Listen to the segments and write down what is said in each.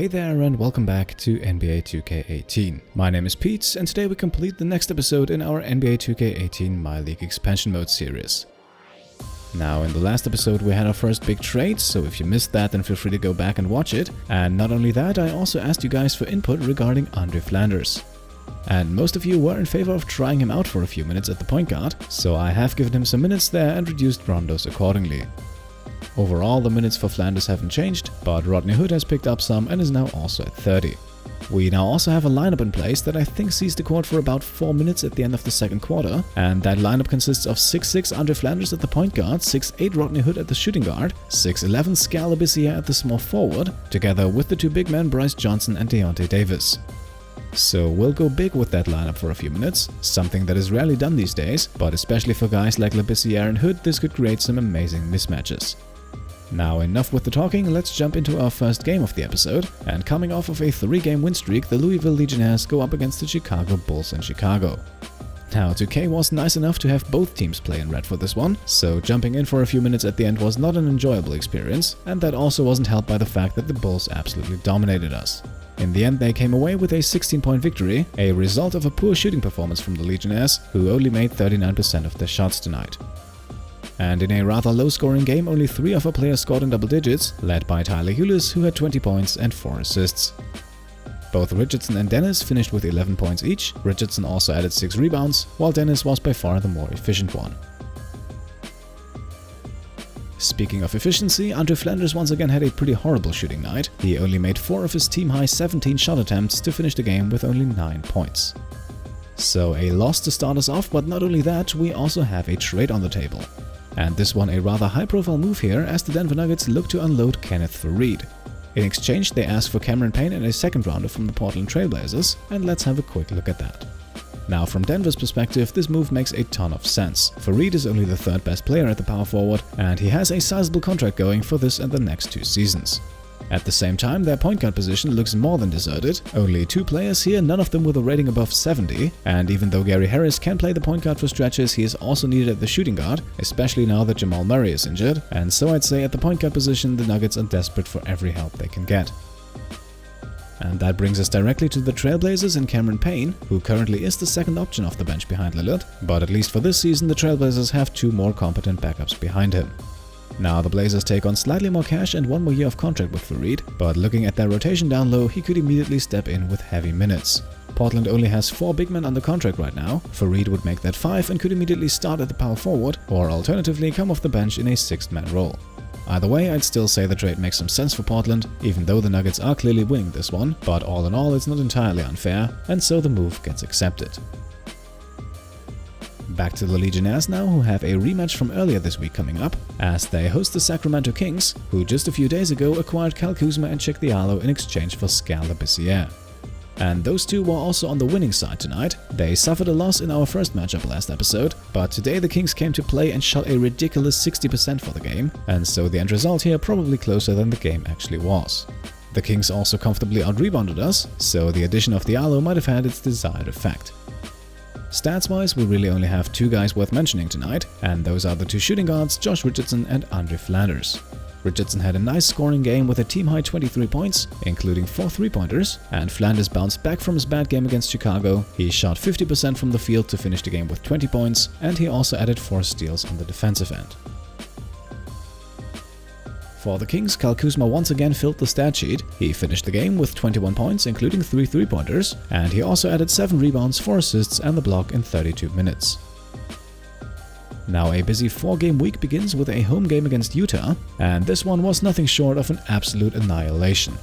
Hey there and welcome back to NBA 2K18. My name is Pete and today we complete the next episode in our NBA 2K18 My League Expansion Mode series. Now in the last episode we had our first big trade, so if you missed that then feel free to go back and watch it. And not only that, I also asked you guys for input regarding Andre Flanders. And most of you were in favor of trying him out for a few minutes at the point guard, so I have given him some minutes there and reduced rondos accordingly. Overall, the minutes for Flanders haven't changed, but Rodney Hood has picked up some and is now also at 30. We now also have a lineup in place that I think sees the court for about 4 minutes at the end of the second quarter, and that lineup consists of 6'6" Andre Flanders at the point guard, 6'8" Rodney Hood at the shooting guard, 6'11" Skal Labissière at the small forward, together with the two big men Bryce Johnson and Deontay Davis. So we'll go big with that lineup for a few minutes, something that is rarely done these days, but especially for guys like Labissière and Hood, this could create some amazing mismatches. Now enough with the talking, let's jump into our first game of the episode, and coming off of a 3-game win streak, the Louisville Legionnaires go up against the Chicago Bulls in Chicago. Now 2K was nice enough to have both teams play in red for this one, so jumping in for a few minutes at the end was not an enjoyable experience, and that also wasn't helped by the fact that the Bulls absolutely dominated us. In the end, they came away with a 16-point victory, a result of a poor shooting performance from the Legionnaires, who only made 39% of their shots tonight. And in a rather low-scoring game, only 3 of our players scored in double digits, led by Tyler Ulis, who had 20 points and 4 assists. Both Richardson and Dennis finished with 11 points each. Richardson also added 6 rebounds, while Dennis was by far the more efficient one. Speaking of efficiency, Andre Flanders once again had a pretty horrible shooting night. He only made 4 of his team-high 17 shot attempts to finish the game with only 9 points. So a loss to start us off, but not only that, we also have a trade on the table. And this one a rather high-profile move here, as the Denver Nuggets look to unload Kenneth Faried. In exchange, they ask for Cameron Payne and a second rounder from the Portland Trail Blazers, and let's have a quick look at that. Now from Denver's perspective, this move makes a ton of sense. Faried is only the 3rd best player at the power forward, and he has a sizable contract going for this and the next 2 seasons. At the same time, their point guard position looks more than deserted. Only 2 players here, none of them with a rating above 70. And even though Gary Harris can play the point guard for stretches, he is also needed at the shooting guard, especially now that Jamal Murray is injured. And so I'd say at the point guard position, the Nuggets are desperate for every help they can get. And that brings us directly to the Trailblazers and Cameron Payne, who currently is the second option off the bench behind Lillard. But at least for this season, the Trailblazers have 2 more competent backups behind him. Now the Blazers take on slightly more cash and 1 more year of contract with Faried, but looking at their rotation down low, he could immediately step in with heavy minutes. Portland only has 4 big men under contract right now. Faried would make that 5 and could immediately start at the power forward, or alternatively come off the bench in a 6th-man role. Either way, I'd still say the trade makes some sense for Portland, even though the Nuggets are clearly winning this one, but all in all it's not entirely unfair, and so the move gets accepted. Back to the Legionnaires now, who have a rematch from earlier this week coming up, as they host the Sacramento Kings, who just a few days ago acquired Kyle Kuzma and Cheick Diallo in exchange for Skal Labissière. And those 2 were also on the winning side tonight. They suffered a loss in our first matchup last episode, but today the Kings came to play and shot a ridiculous 60% for the game, and so the end result here probably closer than the game actually was. The Kings also comfortably out-rebounded us, so the addition of Diallo might have had its desired effect. Stats-wise, we really only have 2 guys worth mentioning tonight, and those are the 2 shooting guards, Josh Richardson and Andre Flanders. Richardson had a nice scoring game with a team-high 23 points, including 4 3-pointers, and Flanders bounced back from his bad game against Chicago. He shot 50% from the field to finish the game with 20 points, and he also added 4 steals on the defensive end. For the Kings, Kyle Kuzma once again filled the stat sheet. He finished the game with 21 points, including 3 3-pointers, and he also added 7 rebounds, 4 assists and the block in 32 minutes. Now a busy 4-game week begins with a home game against Utah, and this one was nothing short of an absolute annihilation.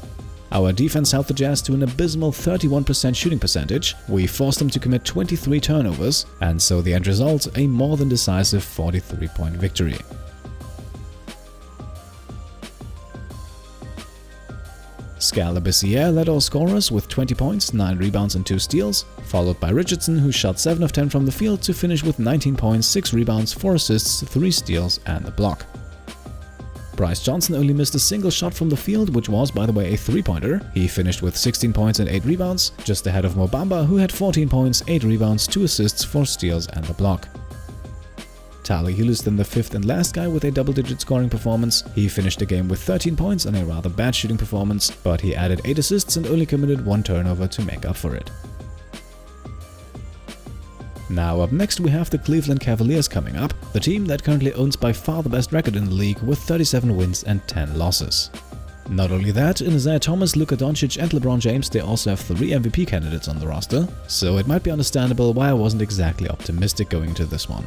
Our defense held the Jazz to an abysmal 31% shooting percentage. We forced them to commit 23 turnovers, and so the end result, a more than decisive 43-point victory. Skal Labissière led all scorers with 20 points, 9 rebounds and 2 steals, followed by Richardson, who shot 7 of 10 from the field to finish with 19 points, 6 rebounds, 4 assists, 3 steals and the block. Bryce Johnson only missed a single shot from the field, which was, by the way, a 3-pointer. He finished with 16 points and 8 rebounds, just ahead of Mohamed Bamba, who had 14 points, 8 rebounds, 2 assists, 4 steals and the block. Tyler Ulis then the fifth and last guy with a double-digit scoring performance. He finished the game with 13 points on a rather bad shooting performance, but he added 8 assists and only committed 1 turnover to make up for it. Now up next we have the Cleveland Cavaliers coming up, the team that currently owns by far the best record in the league with 37 wins and 10 losses. Not only that, in Isaiah Thomas, Luka Doncic and LeBron James they also have 3 MVP candidates on the roster, so it might be understandable why I wasn't exactly optimistic going into this one.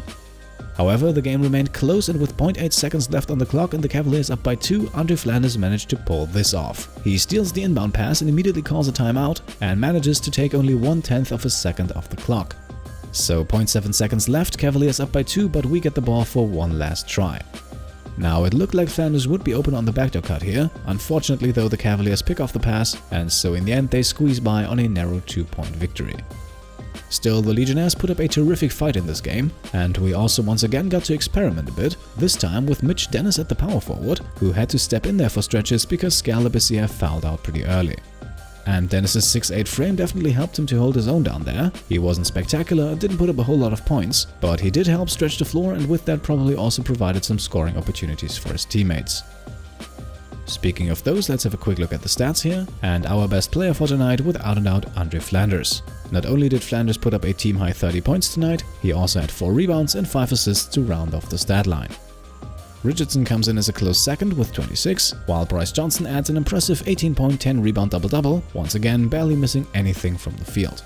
However, the game remained close, and with 0.8 seconds left on the clock and the Cavaliers up by 2, Andre Flanders managed to pull this off. He steals the inbound pass and immediately calls a timeout and manages to take only 1/10 of a second off the clock. So 0.7 seconds left, Cavaliers up by 2, but we get the ball for one last try. Now it looked like Flanders would be open on the backdoor cut here. Unfortunately though, the Cavaliers pick off the pass, and so in the end they squeeze by on a narrow 2-point victory. Still, the Legionnaires put up a terrific fight in this game, and we also once again got to experiment a bit, this time with Mitch Dennis at the power forward, who had to step in there for stretches because Scalabrine fouled out pretty early. And Dennis's 6'8" frame definitely helped him to hold his own down there. He wasn't spectacular, didn't put up a whole lot of points, but he did help stretch the floor, and with that probably also provided some scoring opportunities for his teammates. Speaking of those, let's have a quick look at the stats here, and our best player for tonight without a doubt Andre Flanders. Not only did Flanders put up a team-high 30 points tonight, he also had 4 rebounds and 5 assists to round off the stat line. Richardson comes in as a close second with 26, while Bryce Johnson adds an impressive 18-point 10-rebound double-double, once again barely missing anything from the field.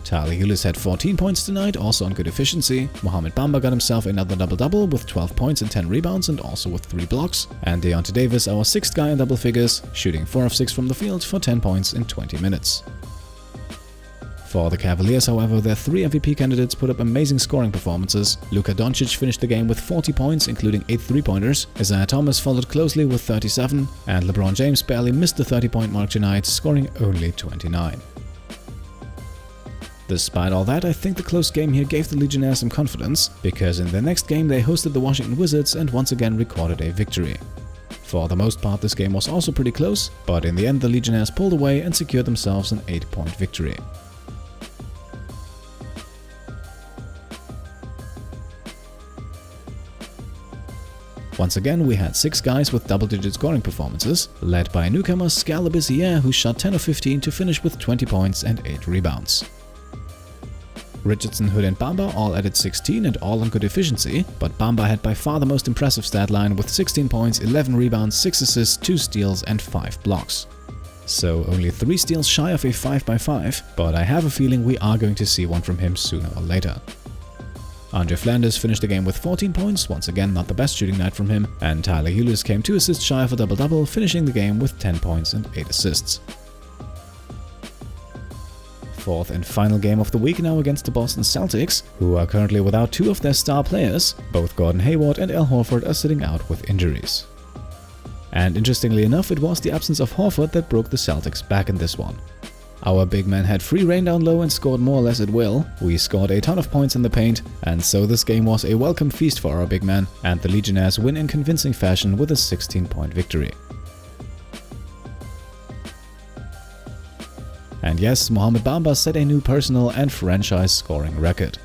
Tyler Ulis had 14 points tonight, also on good efficiency. Mohamed Bamba got himself another double-double with 12 points and 10 rebounds and also with 3 blocks. And Deontay Davis, our 6th guy in double figures, shooting 4 of 6 from the field for 10 points in 20 minutes. For the Cavaliers, however, their 3 MVP candidates put up amazing scoring performances. Luka Doncic finished the game with 40 points, including 8 3-pointers. Isaiah Thomas followed closely with 37, and LeBron James barely missed the 30-point mark tonight, scoring only 29. Despite all that, I think the close game here gave the Legionnaires some confidence, because in their next game they hosted the Washington Wizards and once again recorded a victory. For the most part, this game was also pretty close, but in the end the Legionnaires pulled away and secured themselves an 8-point victory. Once again, we had 6 guys with double-digit scoring performances, led by newcomer Scalabrine, who shot 10 of 15 to finish with 20 points and 8 rebounds. Richardson, Hood and Bamba all added 16 and all on good efficiency, but Bamba had by far the most impressive stat line with 16 points, 11 rebounds, 6 assists, 2 steals and 5 blocks. So only 3 steals shy of a 5x5, but I have a feeling we are going to see one from him sooner or later. Andre Flanders finished the game with 14 points, once again not the best shooting night from him, and Tyler Ulis came 2 assists shy of a double-double, finishing the game with 10 points and 8 assists. Fourth and final game of the week now against the Boston Celtics, who are currently without 2 of their star players. Both Gordon Hayward and Al Horford are sitting out with injuries. And interestingly enough, it was the absence of Horford that broke the Celtics back in this one. Our big man had free reign down low and scored more or less at will. We scored a ton of points in the paint, and so this game was a welcome feast for our big man, and the Legionnaires win in convincing fashion with a 16-point victory. And yes, Mohamed Bamba set a new personal and franchise scoring record.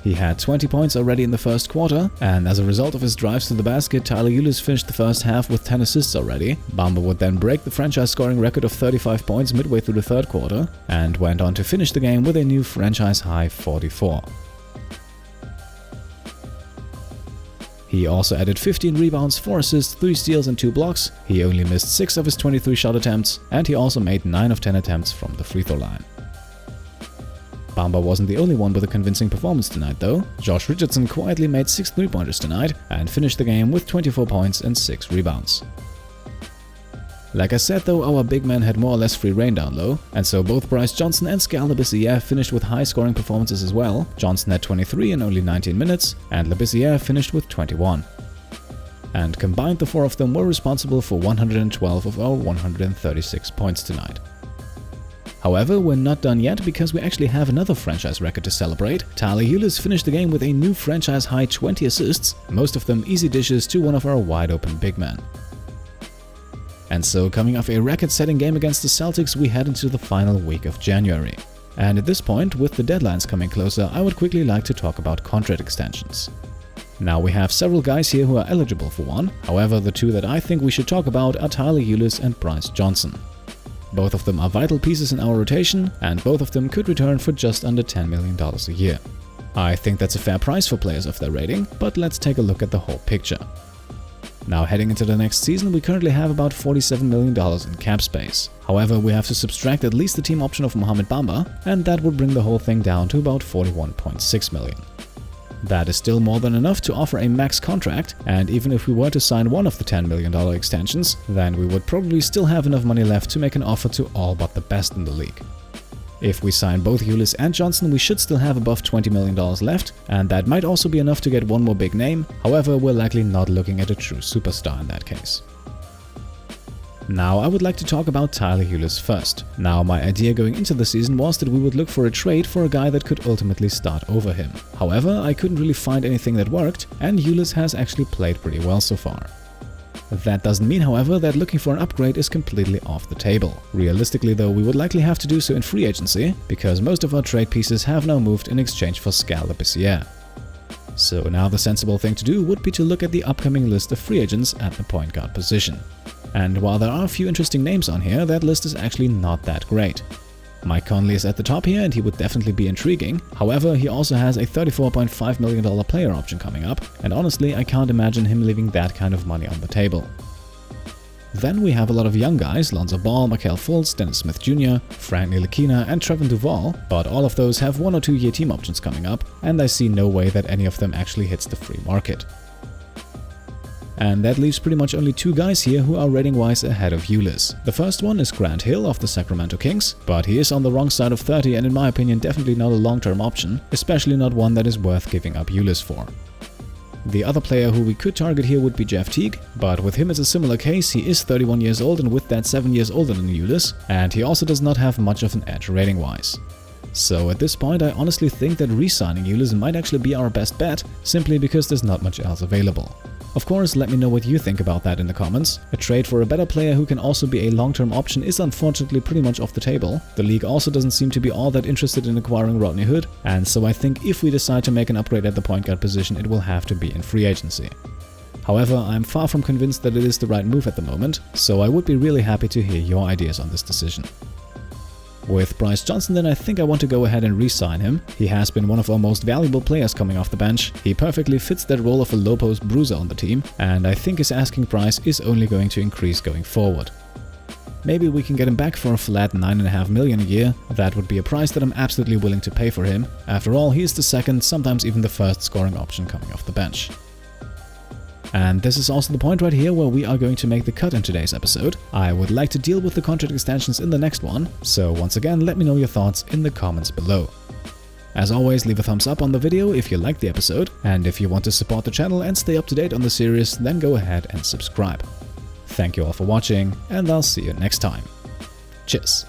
He had 20 points already in the first quarter, and as a result of his drives to the basket, Tyler Ulis finished the first half with 10 assists already. Bamba would then break the franchise scoring record of 35 points midway through the third quarter, and went on to finish the game with a new franchise high 44. He also added 15 rebounds, 4 assists, 3 steals and 2 blocks. He only missed 6 of his 23 shot attempts, and he also made 9 of 10 attempts from the free throw line. Bamba wasn't the only one with a convincing performance tonight though. Josh Richardson quietly made 6 3-pointers tonight and finished the game with 24 points and 6 rebounds. Like I said though, our big man had more or less free reign down low, and so both Bryce Johnson and Scalabrine finished with high scoring performances as well. Johnson had 23 in only 19 minutes, and Labissiere finished with 21. And combined the 4 of them were responsible for 112 of our 136 points tonight. However, we're not done yet because we actually have another franchise record to celebrate. Tyler Ulis finished the game with a new franchise high 20 assists, most of them easy dishes to one of our wide open big men. And so, coming off a record-setting game against the Celtics, we head into the final week of January. And at this point, with the deadlines coming closer, I would quickly like to talk about contract extensions. Now, we have several guys here who are eligible for one. However, the two that I think we should talk about are Tyler Ulis and Bryce Johnson. Both of them are vital pieces in our rotation, and both of them could return for just under $10 million a year. I think that's a fair price for players of their rating, but let's take a look at the whole picture. Now, heading into the next season, we currently have about $47 million in cap space. However, we have to subtract at least the team option of Mohamed Bamba, and that would bring the whole thing down to about $41.6 million. That is still more than enough to offer a max contract, and even if we were to sign one of the $10 million extensions, then we would probably still have enough money left to make an offer to all but the best in the league. If we sign both Ulis and Johnson, we should still have above $20 million left, and that might also be enough to get one more big name. However, we're likely not looking at a true superstar in that case. Now, I would like to talk about Tyler Ulis first. Now, my idea going into the season was that we would look for a trade for a guy that could ultimately start over him. However, I couldn't really find anything that worked, and Ulis has actually played pretty well so far. That doesn't mean, however, that looking for an upgrade is completely off the table. Realistically though, we would likely have to do so in free agency, because most of our trade pieces have now moved in exchange for Skal Labissière. So now the sensible thing to do would be to look at the upcoming list of free agents at the point guard position. And while there are a few interesting names on here, that list is actually not that great. Mike Conley is at the top here and he would definitely be intriguing. However, he also has a $34.5 million player option coming up, and honestly, I can't imagine him leaving that kind of money on the table. Then we have a lot of young guys, Lonzo Ball, Markelle Fultz, Dennis Smith Jr., Frank Ntilikina, and Trevin Duval, but all of those have 1 or 2 year team options coming up, and I see no way that any of them actually hits the free market. And that leaves pretty much only 2 guys here who are rating-wise ahead of Ulis. The first one is Grant Hill of the Sacramento Kings, but he is on the wrong side of 30 and in my opinion definitely not a long-term option, especially not one that is worth giving up Ulis for. The other player who we could target here would be Jeff Teague, but with him it's a similar case. He is 31 years old and with that 7 years older than Ulis, and he also does not have much of an edge rating-wise. So at this point I honestly think that re-signing Ulis might actually be our best bet, simply because there's not much else available. Of course, let me know what you think about that in the comments. A trade for a better player who can also be a long-term option is unfortunately pretty much off the table. The league also doesn't seem to be all that interested in acquiring Rodney Hood, and so I think if we decide to make an upgrade at the point guard position, it will have to be in free agency. However, I'm far from convinced that it is the right move at the moment, so I would be really happy to hear your ideas on this decision. With Bryce Johnson, then I think I want to go ahead and re-sign him. He has been one of our most valuable players coming off the bench. He perfectly fits that role of a low-post bruiser on the team, and I think his asking price is only going to increase going forward. Maybe we can get him back for a flat $9.5 million a year. That would be a price that I'm absolutely willing to pay for him. After all, he is the second, sometimes even the first scoring option coming off the bench. And this is also the point right here where we are going to make the cut in today's episode. I would like to deal with the contract extensions in the next one, so once again let me know your thoughts in the comments below. As always, leave a thumbs up on the video if you liked the episode, and if you want to support the channel and stay up to date on the series, then go ahead and subscribe. Thank you all for watching, and I'll see you next time. Cheers!